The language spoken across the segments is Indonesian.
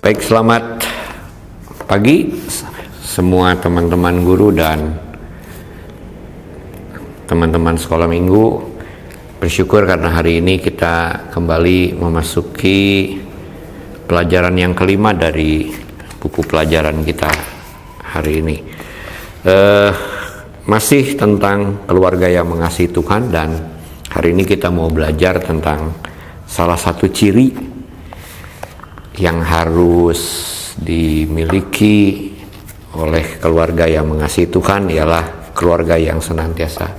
Baik, selamat pagi semua teman-teman guru dan teman-teman sekolah minggu. Bersyukur karena hari ini kita kembali memasuki pelajaran yang kelima dari buku pelajaran kita hari ini. Masih tentang keluarga yang mengasihi Tuhan, dan hari ini kita mau belajar tentang salah satu ciri yang harus dimiliki oleh keluarga yang mengasihi Tuhan, ialah keluarga yang senantiasa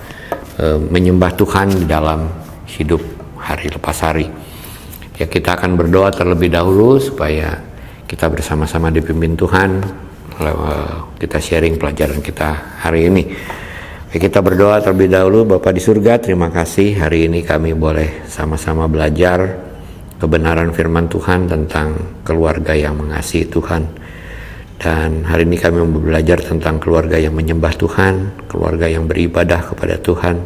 menyembah Tuhan di dalam hidup hari lepas hari. Ya, kita akan berdoa terlebih dahulu supaya kita bersama-sama dipimpin Tuhan. Kita sharing pelajaran kita hari ini. Kita berdoa terlebih dahulu. Bapa di surga, terima kasih hari ini kami boleh sama-sama belajar kebenaran firman Tuhan tentang keluarga yang mengasihi Tuhan. Dan hari ini kami mau belajar tentang keluarga yang menyembah Tuhan, keluarga yang beribadah kepada Tuhan.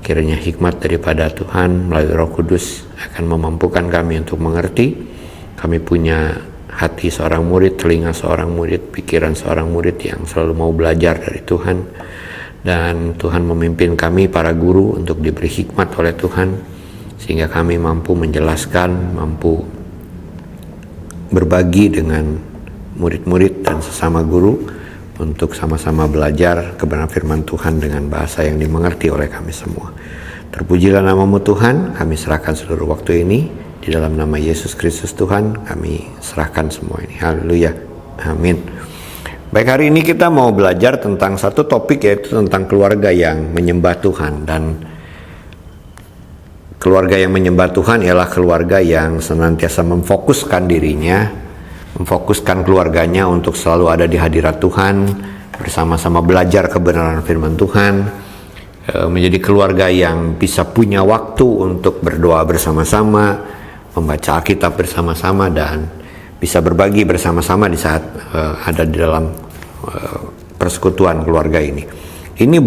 Kiranya hikmat daripada Tuhan melalui Roh Kudus akan memampukan kami untuk mengerti. Kami punya hati seorang murid, telinga seorang murid, pikiran seorang murid yang selalu mau belajar dari Tuhan. Dan Tuhan memimpin kami para guru untuk diberi hikmat oleh Tuhan, sehingga kami mampu menjelaskan, mampu berbagi dengan murid-murid dan sesama guru untuk sama-sama belajar kebenaran firman Tuhan dengan bahasa yang dimengerti oleh kami semua. Terpujilah nama-Mu Tuhan, kami serahkan seluruh waktu ini di dalam nama Yesus Kristus Tuhan, kami serahkan semua ini. Haleluya, amin. Baik, hari ini kita mau belajar tentang satu topik, yaitu tentang keluarga yang menyembah Tuhan. Dan keluarga yang menyembah Tuhan ialah keluarga yang senantiasa memfokuskan dirinya, memfokuskan keluarganya untuk selalu ada di hadirat Tuhan, bersama-sama belajar kebenaran firman Tuhan, menjadi keluarga yang bisa punya waktu untuk berdoa bersama-sama, membaca Alkitab bersama-sama, dan bisa berbagi bersama-sama di saat ada di dalam persekutuan keluarga ini. Ini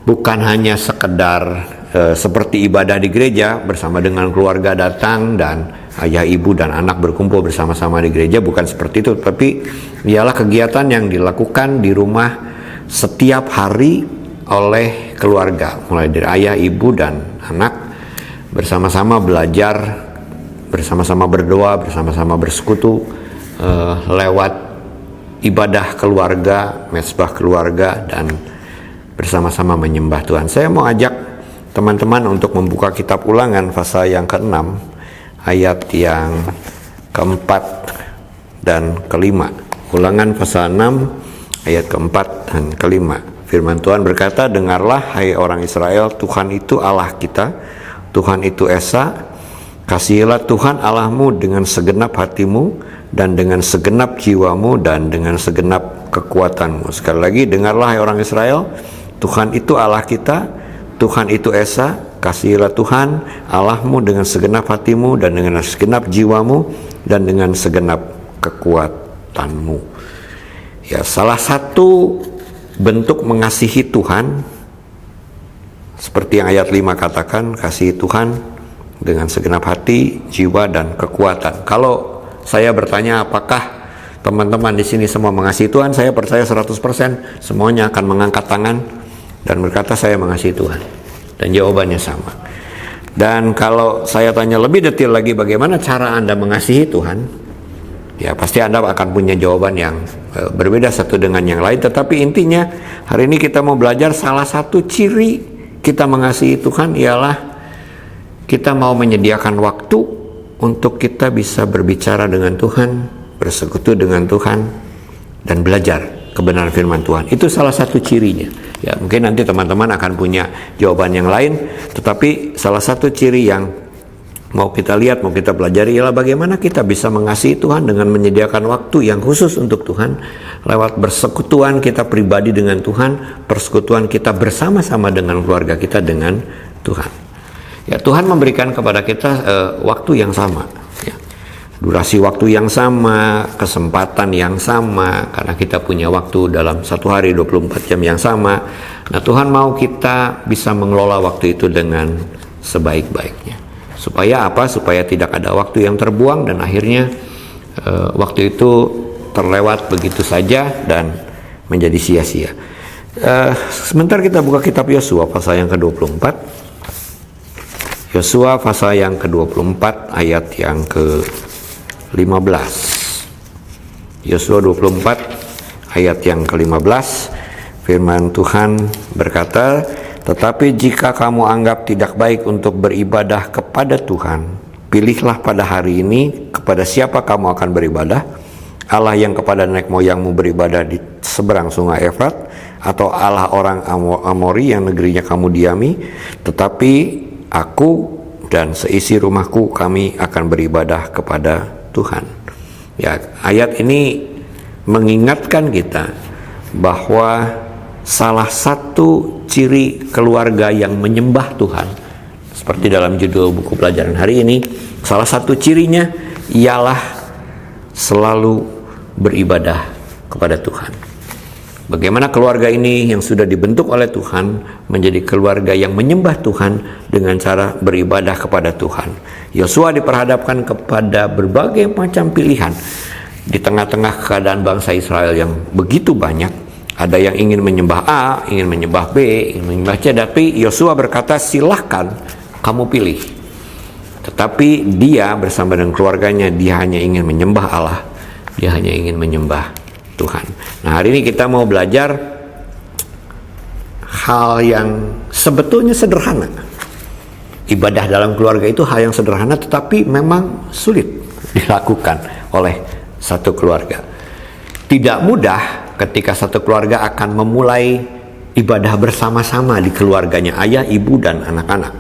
bukan hanya sekedar seperti ibadah di gereja bersama dengan keluarga datang dan ayah, ibu, dan anak berkumpul bersama-sama di gereja. Bukan seperti itu, tapi ialah kegiatan yang dilakukan di rumah setiap hari oleh keluarga, mulai dari ayah, ibu, dan anak, bersama-sama belajar, bersama-sama berdoa, bersama-sama bersekutu lewat ibadah keluarga, mezbah keluarga, dan bersama-sama menyembah Tuhan. Saya mau ajak teman-teman untuk membuka kitab Ulangan pasal yang ke-6, ayat yang ke-4 dan ke-5. Ulangan pasal 6 ayat ke-4 dan ke-5. Firman Tuhan berkata, "Dengarlah hai orang Israel, Tuhan itu Allah kita, Tuhan itu Esa. Kasihilah Tuhan Allahmu dengan segenap hatimu dan dengan segenap jiwamu dan dengan segenap kekuatanmu." Sekali lagi, dengarlah hai orang Israel, Tuhan itu Allah kita, Tuhan itu Esa. Kasihilah Tuhan Allahmu dengan segenap hatimu dan dengan segenap jiwamu dan dengan segenap kekuatanmu. Ya, salah satu bentuk mengasihi Tuhan, seperti yang ayat 5 katakan, kasihi Tuhan dengan segenap hati, jiwa, dan kekuatan. Kalau saya bertanya apakah teman-teman di sini semua mengasihi Tuhan, saya percaya 100% semuanya akan mengangkat tangan dan berkata saya mengasihi Tuhan. Dan jawabannya sama. Dan kalau saya tanya lebih detail lagi bagaimana cara Anda mengasihi Tuhan, ya pasti Anda akan punya jawaban yang berbeda satu dengan yang lain. Tetapi intinya hari ini kita mau belajar salah satu ciri kita mengasihi Tuhan ialah kita mau menyediakan waktu untuk kita bisa berbicara dengan Tuhan, bersekutu dengan Tuhan, dan belajar kebenaran firman Tuhan. Itu salah satu cirinya. Ya, mungkin nanti teman-teman akan punya jawaban yang lain, tetapi salah satu ciri yang mau kita lihat, mau kita pelajari ialah bagaimana kita bisa mengasihi Tuhan dengan menyediakan waktu yang khusus untuk Tuhan lewat bersekutuan kita pribadi dengan Tuhan, persekutuan kita bersama-sama dengan keluarga kita dengan Tuhan. Ya, Tuhan memberikan kepada kita waktu yang sama, ya. Durasi waktu yang sama, kesempatan yang sama, karena kita punya waktu dalam satu hari 24 jam yang sama. Nah, Tuhan mau kita bisa mengelola waktu itu dengan sebaik-baiknya. Supaya apa? Supaya tidak ada waktu yang terbuang dan akhirnya waktu itu terlewat begitu saja dan menjadi sia-sia. Sebentar kita buka kitab Yosua pasal yang ke-24. Yosua pasal yang ke-24 ayat yang ke-15. Yosua 24 ayat yang ke-15, firman Tuhan berkata, "Tetapi jika kamu anggap tidak baik untuk beribadah kepada Tuhan, pilihlah pada hari ini kepada siapa kamu akan beribadah, Allah yang kepada nenek moyangmu beribadah di seberang sungai Efrat, atau Allah orang Amori yang negerinya kamu diami, tetapi aku dan seisi rumahku kami akan beribadah kepada Tuhan." Ya, ayat ini mengingatkan kita bahwa salah satu ciri keluarga yang menyembah Tuhan, seperti dalam judul buku pelajaran hari ini, salah satu cirinya ialah selalu beribadah kepada Tuhan. Bagaimana keluarga ini yang sudah dibentuk oleh Tuhan menjadi keluarga yang menyembah Tuhan dengan cara beribadah kepada Tuhan. Yosua diperhadapkan kepada berbagai macam pilihan di tengah-tengah keadaan bangsa Israel yang begitu banyak. Ada yang ingin menyembah A, ingin menyembah B, ingin menyembah C, tapi Yosua berkata, silahkan kamu pilih. Tetapi dia bersama dengan keluarganya, dia hanya ingin menyembah Allah, dia hanya ingin menyembah Tuhan. Nah, hari ini kita mau belajar hal yang sebetulnya sederhana. Ibadah dalam keluarga itu hal yang sederhana, tetapi memang sulit dilakukan oleh satu keluarga. Tidak mudah ketika satu keluarga akan memulai ibadah bersama-sama di keluarganya, ayah, ibu, dan anak-anak.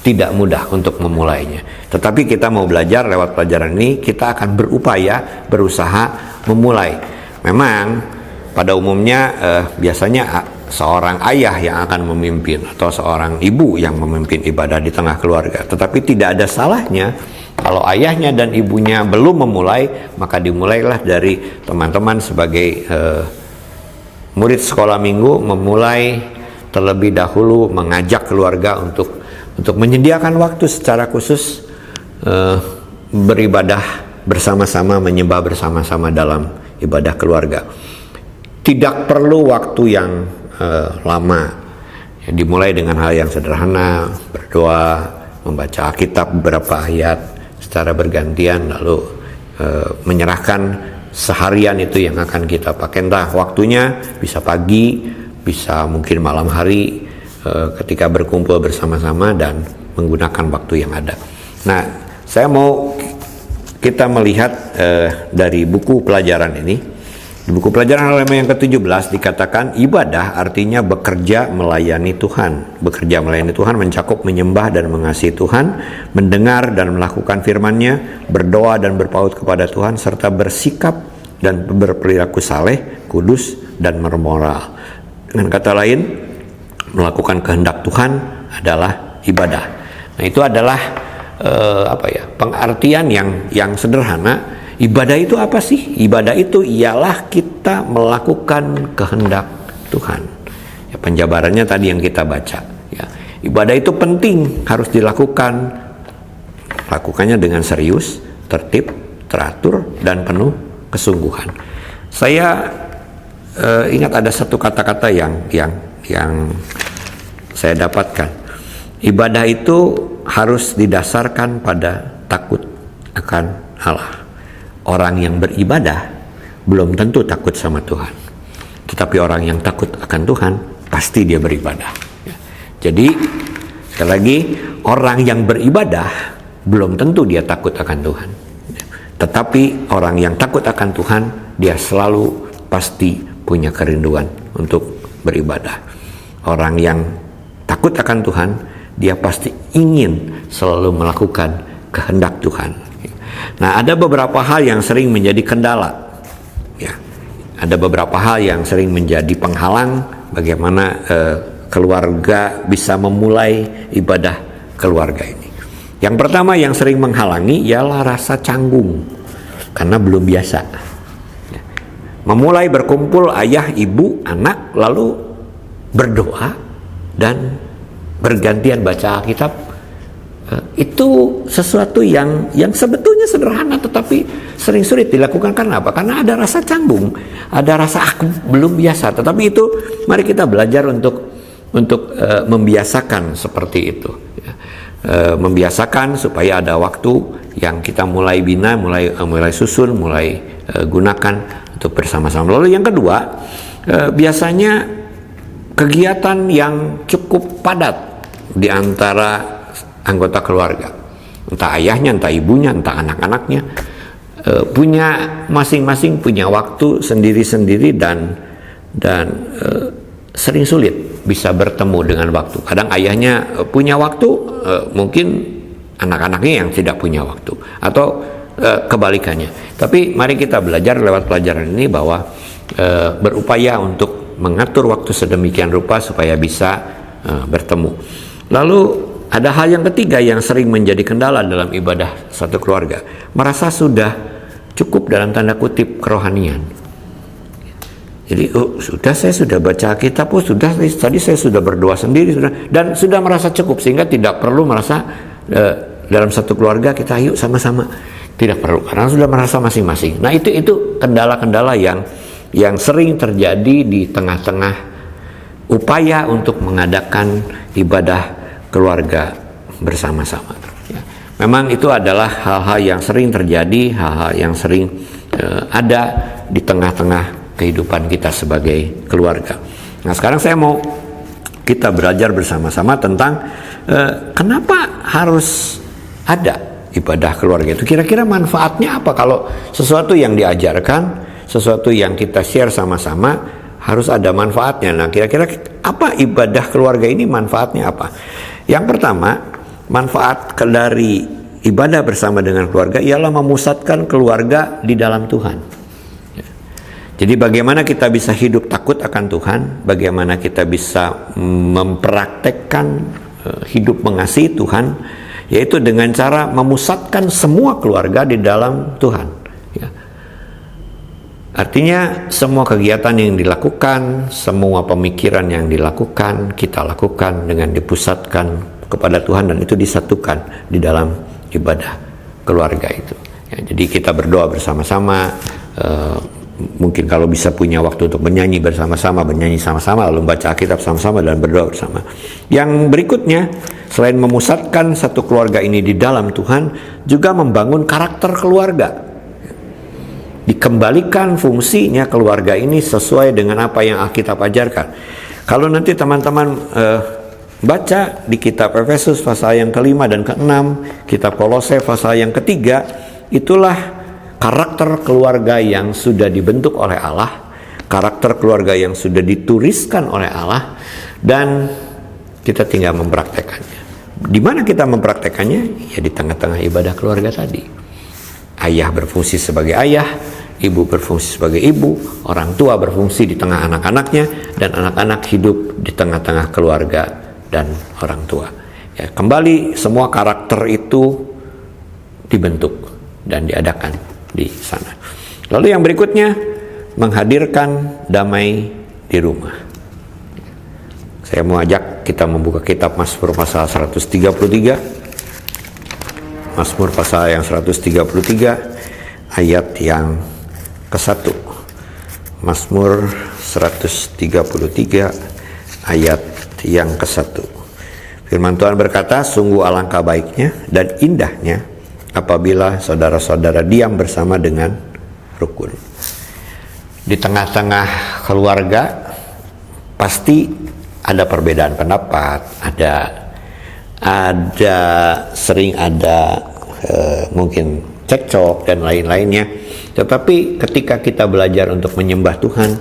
Tidak mudah untuk memulainya. Tetapi kita mau belajar lewat pelajaran ini, kita akan berupaya, berusaha memulai. Memang pada umumnya biasanya seorang ayah yang akan memimpin atau seorang ibu yang memimpin ibadah di tengah keluarga. Tetapi tidak ada salahnya kalau ayahnya dan ibunya belum memulai, maka dimulailah dari teman-teman sebagai murid sekolah minggu, memulai terlebih dahulu mengajak keluarga untuk menyediakan waktu secara khusus beribadah bersama-sama, menyembah bersama-sama dalam ibadah keluarga. Tidak perlu waktu yang lama. Ya, dimulai dengan hal yang sederhana, berdoa, membaca Alkitab beberapa ayat secara bergantian, lalu menyerahkan seharian itu yang akan kita pakai. Entah waktunya bisa pagi, bisa mungkin malam hari, ketika berkumpul bersama-sama dan menggunakan waktu yang ada. Nah, saya mau kita melihat dari buku pelajaran ini. Di buku pelajaran halaman yang ke-17 dikatakan ibadah artinya bekerja melayani Tuhan. Bekerja melayani Tuhan mencakup menyembah dan mengasihi Tuhan, mendengar dan melakukan firman-Nya, berdoa dan berpaut kepada Tuhan, serta bersikap dan berperilaku saleh, kudus, dan bermoral. Dengan kata lain, melakukan kehendak Tuhan adalah ibadah. Nah, itu adalah pengertian yang sederhana. Ibadah itu apa sih? Ibadah itu ialah kita melakukan kehendak Tuhan. Ya, penjabarannya tadi yang kita baca. Ya, ibadah itu penting, harus dilakukan. Lakukannya dengan serius, tertib, teratur, dan penuh kesungguhan. Saya ingat ada satu kata-kata yang saya dapatkan. Ibadah itu harus didasarkan pada takut akan Allah. Orang yang beribadah belum tentu takut sama Tuhan, tetapi orang yang takut akan Tuhan pasti dia beribadah. Jadi sekali lagi, orang yang beribadah belum tentu dia takut akan Tuhan, tetapi orang yang takut akan Tuhan dia selalu pasti punya kerinduan untuk beribadah. Orang yang takut akan Tuhan dia pasti ingin selalu melakukan kehendak Tuhan. Nah, ada beberapa hal yang sering menjadi kendala. Ya, ada beberapa hal yang sering menjadi penghalang bagaimana keluarga bisa memulai ibadah keluarga ini. Yang pertama yang sering menghalangi ialah rasa canggung karena belum biasa. Ya, memulai berkumpul ayah, ibu, anak, lalu berdoa dan bergantian baca Alkitab, itu sesuatu yang sebetulnya sebetulnya sederhana tetapi sering sulit dilakukan. Karena apa? Karena ada rasa canggung, ada rasa aku belum biasa. Tetapi itu mari kita belajar untuk membiasakan seperti itu, ya. Membiasakan supaya ada waktu yang kita mulai bina, mulai susun, mulai gunakan untuk bersama-sama. Lalu yang kedua, biasanya kegiatan yang cukup padat di antara anggota keluarga, entah ayahnya, entah ibunya, entah anak-anaknya, punya masing-masing punya waktu sendiri-sendiri dan sering sulit bisa bertemu dengan waktu. Kadang ayahnya punya waktu, mungkin anak-anaknya yang tidak punya waktu, atau kebalikannya. Tapi mari kita belajar lewat pelajaran ini bahwa berupaya untuk mengatur waktu sedemikian rupa supaya bisa bertemu. Lalu ada hal yang ketiga yang sering menjadi kendala dalam ibadah satu keluarga, merasa sudah cukup dalam tanda kutip kerohanian. Jadi saya sudah baca kitab, tadi saya sudah berdoa sendiri, dan sudah merasa cukup sehingga tidak perlu merasa dalam satu keluarga kita yuk sama-sama, tidak perlu karena sudah merasa masing-masing. Nah itu kendala-kendala yang sering terjadi di tengah-tengah upaya untuk mengadakan ibadah keluarga bersama-sama. Ya. Memang itu adalah hal-hal yang sering terjadi, hal-hal yang sering ada di tengah-tengah kehidupan kita sebagai keluarga. Nah sekarang saya mau kita belajar bersama-sama tentang kenapa harus ada ibadah keluarga itu. Kira-kira manfaatnya apa kalau sesuatu yang diajarkan, sesuatu yang kita share sama-sama harus ada manfaatnya. Nah kira-kira apa ibadah keluarga ini, manfaatnya apa? Yang pertama, manfaat dari ibadah bersama dengan keluarga ialah memusatkan keluarga di dalam Tuhan. Jadi bagaimana kita bisa hidup takut akan Tuhan, bagaimana kita bisa mempraktekkan hidup mengasihi Tuhan, yaitu dengan cara memusatkan semua keluarga di dalam Tuhan. Ya. Artinya semua kegiatan yang dilakukan, semua pemikiran yang dilakukan, kita lakukan dengan dipusatkan kepada Tuhan, dan itu disatukan di dalam ibadah keluarga itu. Ya, jadi kita berdoa bersama-sama, mungkin kalau bisa punya waktu untuk bernyanyi bersama-sama, lalu baca Alkitab sama-sama dan berdoa bersama. Yang berikutnya, selain memusatkan satu keluarga ini di dalam Tuhan, juga membangun karakter keluarga. Dikembalikan fungsinya keluarga ini sesuai dengan apa yang Alkitab ajarkan. Kalau nanti teman-teman baca di kitab Efesus pasal yang ke-5 dan ke-6, kitab Kolose pasal yang ke-3, itulah karakter keluarga yang sudah dibentuk oleh Allah, karakter keluarga yang sudah dituliskan oleh Allah, dan kita tinggal mempraktekannya. Di mana kita mempraktekannya? Ya di tengah-tengah ibadah keluarga tadi. Ayah berfungsi sebagai ayah, ibu berfungsi sebagai ibu, orang tua berfungsi di tengah anak-anaknya, dan anak-anak hidup di tengah-tengah keluarga dan orang tua. Ya, kembali semua karakter itu dibentuk dan diadakan di sana. Lalu yang berikutnya, menghadirkan damai di rumah. Saya mau ajak kita membuka kitab Mazmur pasal 133. Mazmur pasal yang 133 ayat yang ke-1. Mazmur 133 ayat yang ke-1. Firman Tuhan berkata, sungguh alangkah baiknya dan indahnya apabila saudara-saudara diam bersama dengan rukun. Di tengah-tengah keluarga pasti ada perbedaan pendapat, sering ada mungkin cekcok dan lain-lainnya. Tetapi ketika kita belajar untuk menyembah Tuhan,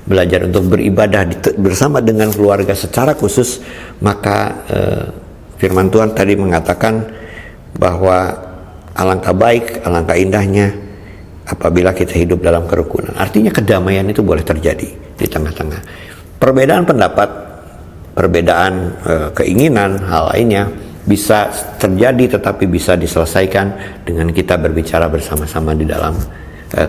belajar untuk beribadah bersama dengan keluarga secara khusus, maka firman Tuhan tadi mengatakan bahwa alangkah baik, alangkah indahnya apabila kita hidup dalam kerukunan. Artinya kedamaian itu boleh terjadi di tengah-tengah. Perbedaan pendapat, perbedaan keinginan, hal lainnya bisa terjadi tetapi bisa diselesaikan dengan kita berbicara bersama-sama di dalam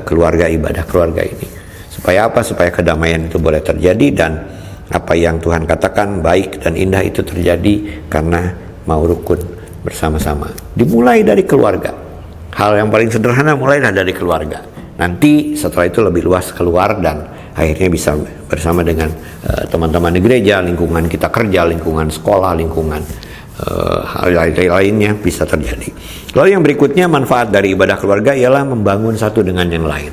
keluarga, ibadah keluarga ini. Supaya apa? Supaya kedamaian itu boleh terjadi dan apa yang Tuhan katakan baik dan indah itu terjadi karena mau rukun bersama-sama. Dimulai dari keluarga. Hal yang paling sederhana mulailah dari keluarga. Nanti setelah itu lebih luas keluar dan akhirnya bisa bersama dengan teman-teman di gereja, lingkungan kita kerja, lingkungan sekolah, lingkungan hal lainnya bisa terjadi. Lalu yang berikutnya, manfaat dari ibadah keluarga ialah membangun satu dengan yang lain.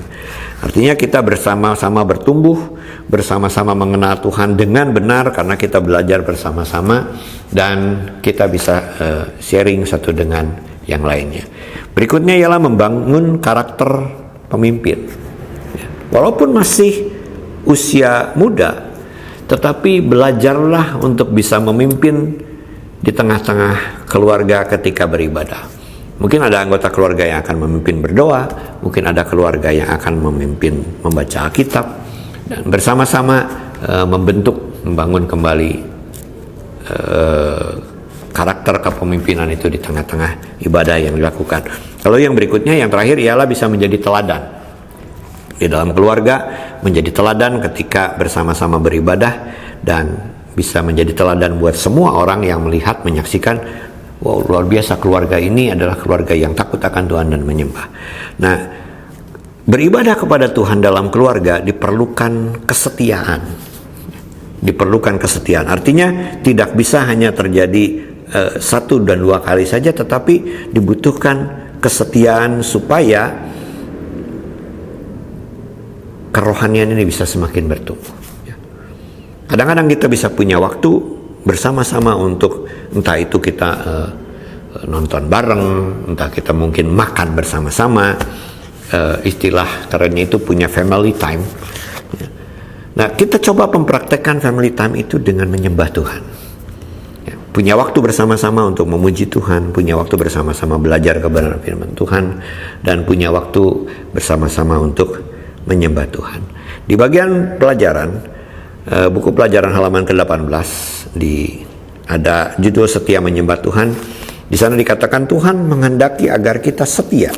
Artinya kita bersama-sama bertumbuh, bersama-sama mengenal Tuhan dengan benar karena kita belajar bersama-sama dan kita bisa sharing satu dengan yang lainnya. Berikutnya ialah membangun karakter pemimpin. Walaupun masih usia muda, tetapi belajarlah untuk bisa memimpin di tengah-tengah keluarga ketika beribadah. Mungkin ada anggota keluarga yang akan memimpin berdoa, mungkin ada keluarga yang akan memimpin membaca Alkitab, dan bersama-sama membangun kembali karakter kepemimpinan itu di tengah-tengah ibadah yang dilakukan. Lalu yang berikutnya, yang terakhir ialah bisa menjadi teladan. Di dalam keluarga menjadi teladan ketika bersama-sama beribadah dan bisa menjadi teladan buat semua orang yang melihat, menyaksikan, wow, luar biasa keluarga ini adalah keluarga yang takut akan Tuhan dan menyembah. Nah, beribadah kepada Tuhan dalam keluarga diperlukan kesetiaan. Diperlukan kesetiaan. Artinya tidak bisa hanya terjadi 1 dan 2 kali saja, tetapi dibutuhkan kesetiaan supaya kerohanian ini bisa semakin bertumbuh. Kadang-kadang kita bisa punya waktu bersama-sama untuk entah itu kita nonton bareng, entah kita mungkin makan bersama-sama, istilah kerennya itu punya family time. Nah, kita coba mempraktekkan family time itu dengan menyembah Tuhan. Punya waktu bersama-sama untuk memuji Tuhan, punya waktu bersama-sama belajar kebenaran firman Tuhan, dan punya waktu bersama-sama untuk menyembah Tuhan. Di bagian pelajaran, buku pelajaran halaman ke-18 ada judul setia menyembah Tuhan. Di sana dikatakan Tuhan menghendaki agar kita setia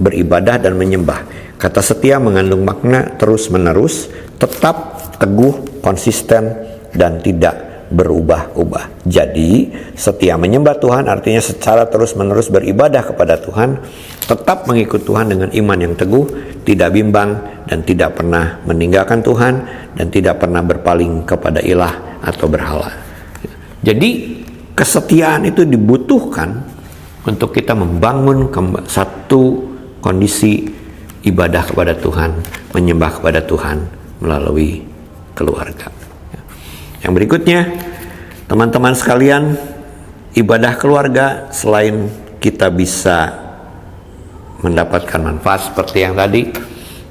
beribadah dan menyembah. Kata setia mengandung makna terus-menerus, tetap, teguh, konsisten, dan tidak berubah-ubah. Jadi setia menyembah Tuhan artinya secara terus-menerus beribadah kepada Tuhan, tetap mengikut Tuhan dengan iman yang teguh, tidak bimbang, dan tidak pernah meninggalkan Tuhan, dan tidak pernah berpaling kepada ilah atau berhala. Jadi kesetiaan itu dibutuhkan untuk kita membangun satu kondisi ibadah kepada Tuhan, menyembah kepada Tuhan melalui keluarga. Yang berikutnya, teman-teman sekalian, ibadah keluarga selain kita bisa mendapatkan manfaat seperti yang tadi,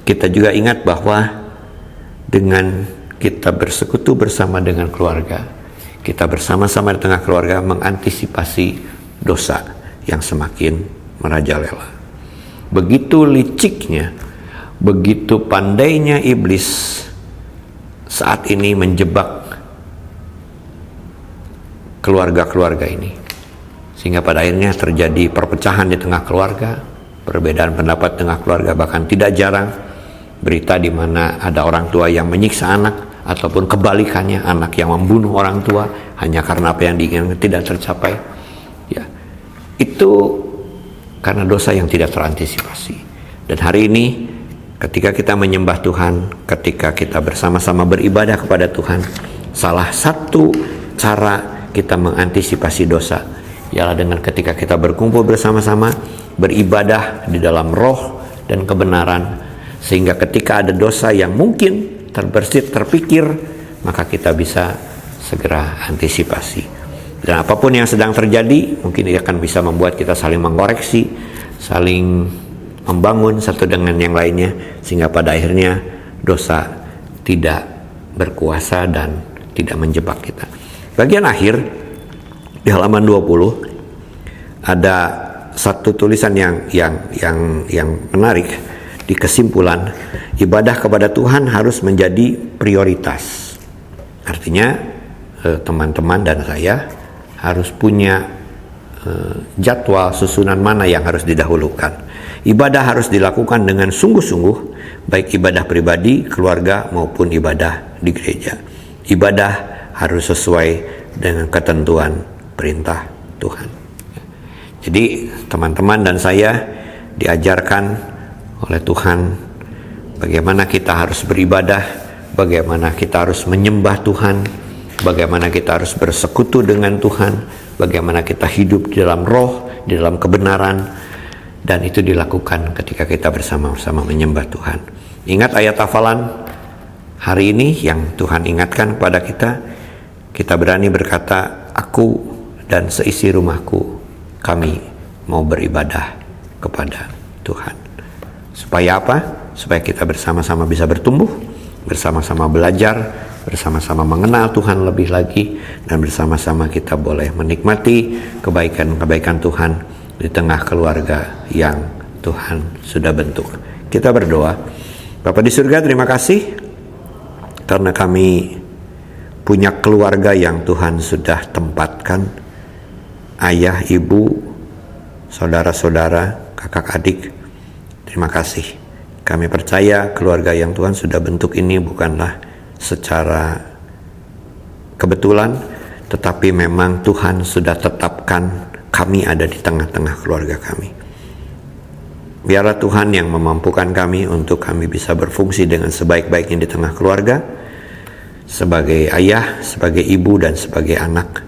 kita juga ingat bahwa dengan kita bersekutu bersama dengan keluarga, kita bersama-sama di tengah keluarga mengantisipasi dosa yang semakin merajalela. Begitu liciknya, begitu pandainya iblis saat ini menjebak keluarga-keluarga ini, sehingga pada akhirnya terjadi perpecahan di tengah keluarga, perbedaan pendapat tengah keluarga, bahkan tidak jarang berita di mana ada orang tua yang menyiksa anak, ataupun kebalikannya, anak yang membunuh orang tua hanya karena apa yang diinginkan tidak tercapai. Ya, itu karena dosa yang tidak terantisipasi. Dan hari ini ketika kita menyembah Tuhan, ketika kita bersama-sama beribadah kepada Tuhan, salah satu cara kita mengantisipasi dosa ialah dengan ketika kita berkumpul bersama-sama, beribadah di dalam roh dan kebenaran, sehingga ketika ada dosa yang mungkin terbersit, terpikir, maka kita bisa segera antisipasi. Dan apapun yang sedang terjadi, mungkin dia akan bisa membuat kita saling mengoreksi, saling membangun satu dengan yang lainnya, sehingga pada akhirnya dosa tidak berkuasa dan tidak menjebak kita. Bagian akhir di halaman 20 ada satu tulisan yang menarik. Di kesimpulan, ibadah kepada Tuhan harus menjadi prioritas. Artinya teman-teman dan saya harus punya jadwal susunan mana yang harus didahulukan. Ibadah harus dilakukan dengan sungguh-sungguh, baik ibadah pribadi, keluarga, maupun ibadah di gereja. Ibadah harus sesuai dengan ketentuan perintah Tuhan. Jadi teman-teman dan saya diajarkan oleh Tuhan bagaimana kita harus beribadah, bagaimana kita harus menyembah Tuhan, bagaimana kita harus bersekutu dengan Tuhan, bagaimana kita hidup di dalam roh, di dalam kebenaran, dan itu dilakukan ketika kita bersama-sama menyembah Tuhan. Ingat ayat hafalan hari ini yang Tuhan ingatkan kepada kita, kita berani berkata, aku dan seisi rumahku, kami mau beribadah kepada Tuhan. Supaya apa? Supaya kita bersama-sama bisa bertumbuh, bersama-sama belajar, bersama-sama mengenal Tuhan lebih lagi, dan bersama-sama kita boleh menikmati kebaikan-kebaikan Tuhan di tengah keluarga yang Tuhan sudah bentuk. Kita berdoa. Bapa di surga, terima kasih karena kami punya keluarga yang Tuhan sudah tempatkan, ayah, ibu, saudara-saudara, kakak adik. Terima kasih. Kami percaya keluarga yang Tuhan sudah bentuk ini bukanlah secara kebetulan, tetapi memang Tuhan sudah tetapkan kami ada di tengah-tengah keluarga kami. Biarlah Tuhan yang memampukan kami untuk kami bisa berfungsi dengan sebaik-baiknya di tengah keluarga, sebagai ayah, sebagai ibu, dan sebagai anak,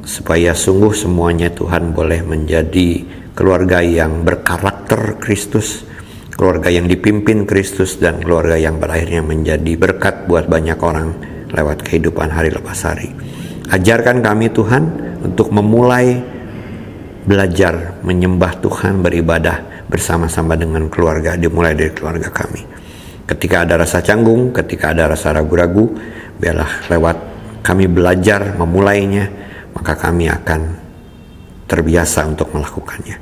supaya sungguh semuanya Tuhan boleh menjadi keluarga yang berkarakter Kristus, keluarga yang dipimpin Kristus, dan keluarga yang berakhirnya menjadi berkat buat banyak orang lewat kehidupan hari lepas hari. Ajarkan kami Tuhan untuk memulai belajar menyembah Tuhan, beribadah bersama-sama dengan keluarga, dimulai dari keluarga kami. Ketika ada rasa canggung, ketika ada rasa ragu-ragu, biarlah lewat kami belajar memulainya, maka kami akan terbiasa untuk melakukannya.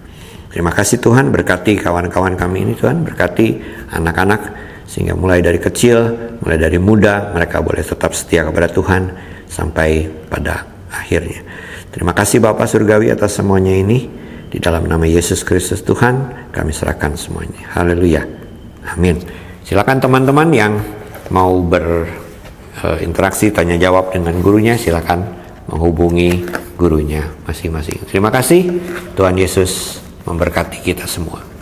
Terima kasih Tuhan, berkati kawan-kawan kami ini Tuhan, berkati anak-anak, sehingga mulai dari kecil, mulai dari muda, mereka boleh tetap setia kepada Tuhan sampai pada akhirnya. Terima kasih Bapa Surgawi atas semuanya ini. Di dalam nama Yesus Kristus Tuhan, kami serahkan semuanya. Haleluya. Amin. Silakan teman-teman yang mau berinteraksi, tanya jawab dengan gurunya, silakan menghubungi gurunya masing-masing. Terima kasih. Tuhan Yesus memberkati kita semua.